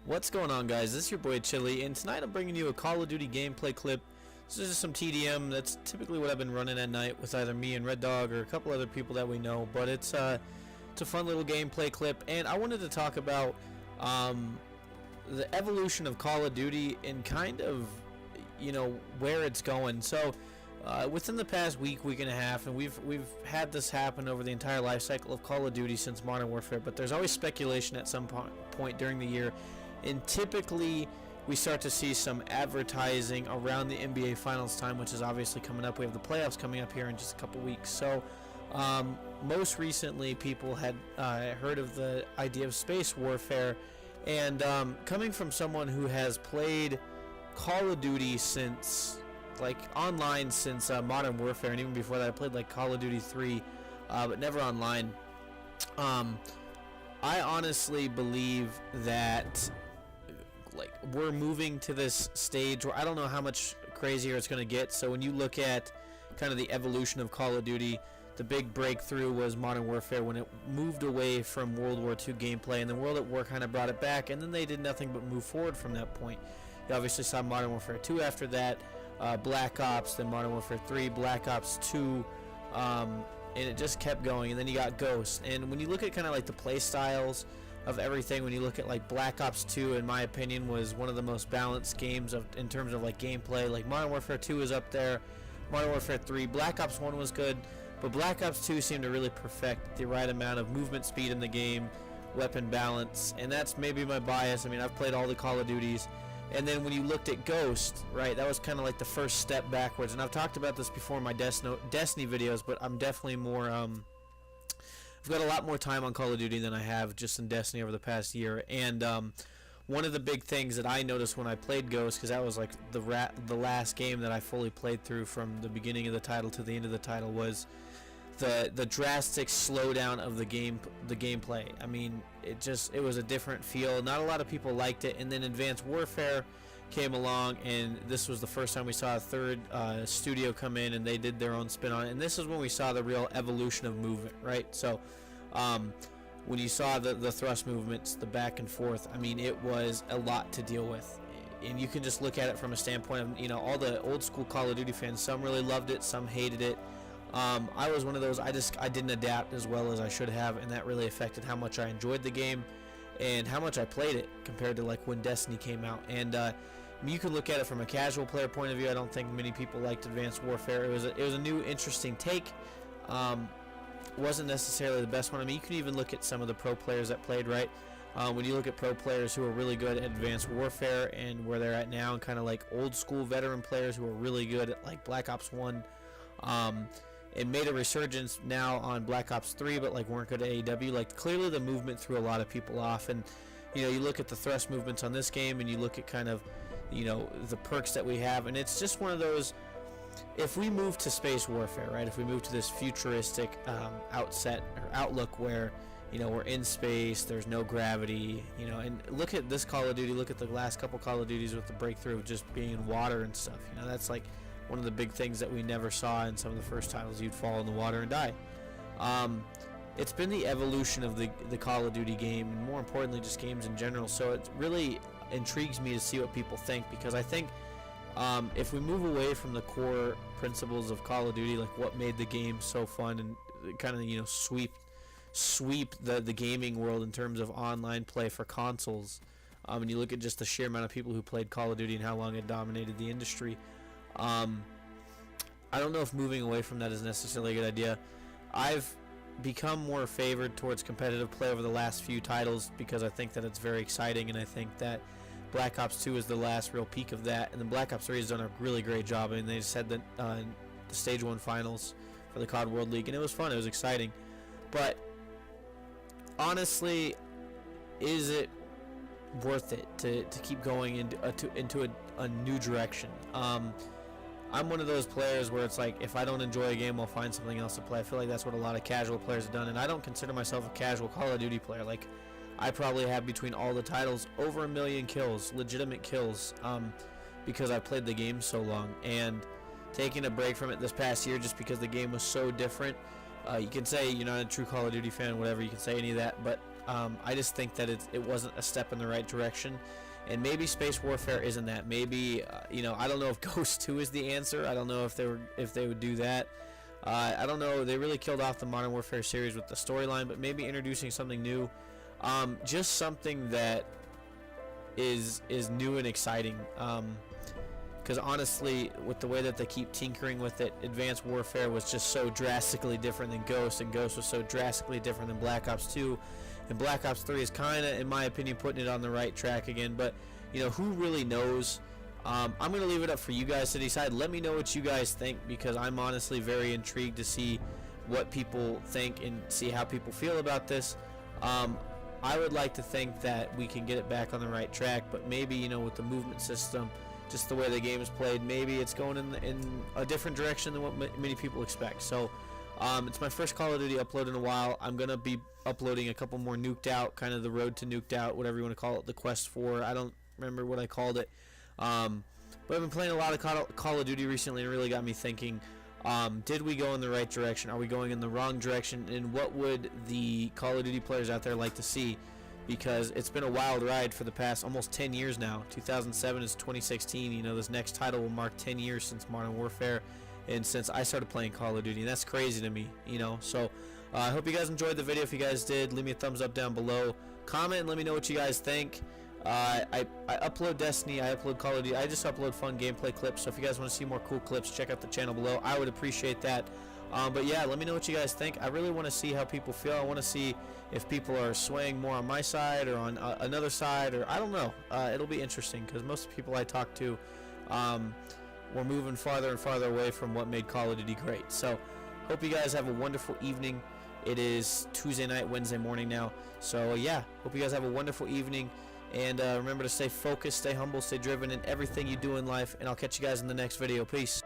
What's going on, guys? This is your boy Chili, and tonight I'm bringing you a Call of Duty gameplay clip. This is just some TDM. That's typically what I've been running at night with either me and Red Dog or a couple other people that we know, but it's a fun little gameplay clip, and I wanted to talk about the evolution of Call of Duty and kind of, where it's going. So within the past week and a half, and we've had this happen over the entire life cycle of Call of Duty since Modern Warfare, but there's always speculation at some point during the year, and typically we start to see some advertising around the NBA Finals time, which is obviously coming up. We have the playoffs coming up here in just a couple weeks. So most recently people had heard of the idea of space warfare, and coming from someone who has played Call of Duty since online since Modern Warfare, and even before that I played like Call of Duty 3, but never online. I honestly believe that we're moving to this stage where I don't know how much crazier it's going to get. So when you look at kind of the evolution of Call of Duty, the big breakthrough was Modern Warfare when it moved away from World War II gameplay, and then World at War kind of brought it back, and then they did nothing but move forward from that point. You obviously saw Modern Warfare 2 after that, Black Ops, then Modern Warfare 3, Black Ops 2, and it just kept going. And then you got Ghost. And when you look at kind of like the play styles of everything, when you look at like Black Ops 2, in my opinion, was one of the most balanced games in terms of like gameplay. Like Modern Warfare 2 is up there, Modern Warfare 3, Black Ops 1 was good, but Black Ops 2 seemed to really perfect the right amount of movement speed in the game, weapon balance, and that's maybe my bias. I mean, I've played all the Call of Duties. And then when you looked at Ghost, right, that was kind of like the first step backwards. And I've talked about this before in my Destiny videos, but I'm definitely more, I've got a lot more time on Call of Duty than I have just in Destiny over the past year. And one of the big things that I noticed when I played Ghost, because that was like the last game that I fully played through from the beginning of the title to the end of the title, was the drastic slowdown of the gameplay. I mean, it was a different feel. Not a lot of people liked it. And then Advanced Warfare came along, and this was the first time we saw a third studio come in, and they did their own spin on it. And this is when we saw the real evolution of movement, right? So when you saw the thrust movements, the back and forth, I mean, it was a lot to deal with. And you can just look at it from a standpoint of, all the old school Call of Duty fans. Some really loved it, some hated it. I was one of those. I didn't adapt as well as I should have, and that really affected how much I enjoyed the game and how much I played it compared to like when Destiny came out. And you can look at it from a casual player point of view. I don't think many people liked Advanced Warfare. It was a new, interesting take. Wasn't necessarily the best one. I mean, you can even look at some of the pro players that played, right? When you look at pro players who are really good at Advanced Warfare and where they're at now, and kind of like old school veteran players who are really good at like Black Ops 1. It made a resurgence now on Black Ops 3, but like weren't good at AEW. Like clearly the movement threw a lot of people off, and you look at the thrust movements on this game, and you look at kind of the perks that we have, and it's just one of those. If we move to space warfare, right? If we move to this futuristic outlook where we're in space, there's no gravity, and look at this Call of Duty. Look at the last couple Call of Duties with the breakthrough of just being in water and stuff. That's like one of the big things that we never saw in some of the first titles. You'd fall in the water and die. It's been the evolution of the Call of Duty game, and more importantly just games in general. So it really intrigues me to see what people think, because I think if we move away from the core principles of Call of Duty, like what made the game so fun and kind of sweep the gaming world in terms of online play for consoles, and you look at just the sheer amount of people who played Call of Duty and how long it dominated the industry, I don't know if moving away from that is necessarily a good idea. I've become more favored towards competitive play over the last few titles because I think that it's very exciting, and I think that Black Ops 2 is the last real peak of that, and then Black Ops 3 has done a really great job. I mean, they just had the Stage 1 finals for the COD World League, and it was fun, it was exciting. But honestly, is it worth it to keep going into a new direction? I'm one of those players where it's like, if I don't enjoy a game, I'll find something else to play. I feel like that's what a lot of casual players have done, and I don't consider myself a casual Call of Duty player. Like, I probably have, between all the titles, over 1 million kills, legitimate kills, because I played the game so long. And taking a break from it this past year just because the game was so different, you can say you're not a true Call of Duty fan, whatever, you can say any of that, but I just think that it wasn't a step in the right direction, and maybe Space Warfare isn't that. Maybe I don't know if Ghost 2 is the answer. I don't know if they would do that. I don't know. They really killed off the Modern Warfare series with the storyline, but maybe introducing something new, just something that is new and exciting. Because honestly, with the way that they keep tinkering with it, Advanced Warfare was just so drastically different than Ghost, and Ghost was so drastically different than Black Ops 2, and Black Ops 3 is kind of, in my opinion, putting it on the right track again. But who really knows? I'm going to leave it up for you guys to decide. Let me know what you guys think, because I'm honestly very intrigued to see what people think and see how people feel about this. I would like to think that we can get it back on the right track, but maybe with the movement system, just the way the game is played, maybe it's going in a different direction than what many people expect. So it's my first Call of Duty upload in a while. I'm going to be uploading a couple more Nuked Out, kind of the road to Nuked Out, whatever you want to call it, the Quest 4. I don't remember what I called it. But I've been playing a lot of Call of Duty recently, and it really got me thinking, did we go in the right direction? Are we going in the wrong direction? And what would the Call of Duty players out there like to see? Because it's been a wild ride for the past almost 10 years now. 2007 is 2016. This next title will mark 10 years since Modern Warfare and since I started playing Call of Duty, and that's crazy to me. So I hope you guys enjoyed the video. If you guys did, leave me a thumbs up down below, comment and let me know what you guys think. I upload Destiny, I upload Call of Duty, I just upload fun gameplay clips, so if you guys want to see more cool clips, check out the channel below. I would appreciate that. But yeah, let me know what you guys think. I really want to see how people feel. I want to see if people are swaying more on my side or on another side, or I don't know. It'll be interesting, because most of the people I talk to were moving farther and farther away from what made Call of Duty great. So hope you guys have a wonderful evening. It is Tuesday night, Wednesday morning now. So yeah, hope you guys have a wonderful evening. And remember to stay focused, stay humble, stay driven in everything you do in life. And I'll catch you guys in the next video. Peace.